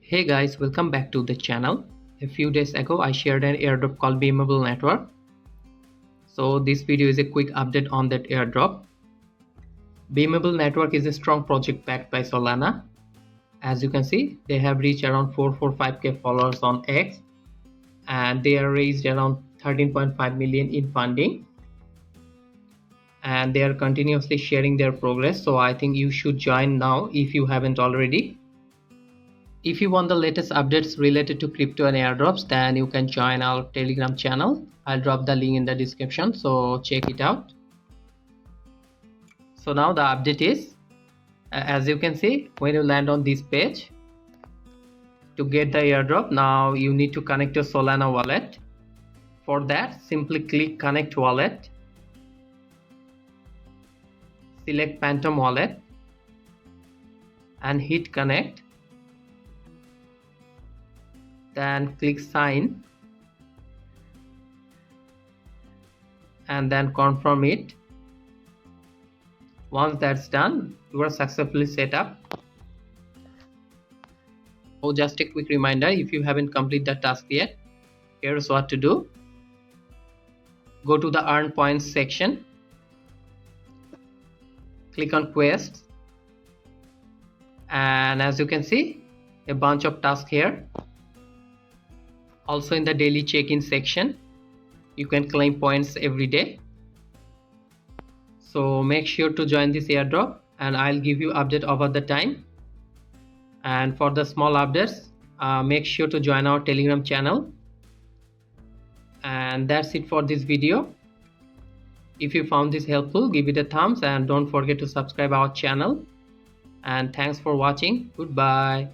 Hey guys, welcome back to the channel. A few days ago I shared an airdrop called Beamable Network. So this video is a quick update on that airdrop. Beamable Network is a strong project backed by Solana. As you can see, they have reached around 445k followers on X and they are raised around 13.5 million in funding. And they are continuously sharing their progress, so I think you should join now if you haven't already. If you want the latest updates related to crypto and airdrops, then you can join our Telegram channel. I'll drop the link in the description, so check it out. So now the update is, as you can see, when you land on this page, to get the airdrop, now you need to connect your Solana wallet. For that, simply click Connect Wallet. Select Phantom Wallet and hit Connect. Then click Sign and then confirm it. Once that's done, you are successfully set up. Oh, just a quick reminder, if you haven't completed the task yet, here's what to do. Go to the Earn Points section. Click on Quests, and as you can see, a bunch of tasks here. Also in the daily check-in section, you can claim points every day. So make sure to join this airdrop and I'll give you update over the time. And for the small updates, make sure to join our Telegram channel. And that's it for this video. If you found this helpful, give it a thumbs and don't forget to subscribe our channel. And thanks for watching. Goodbye.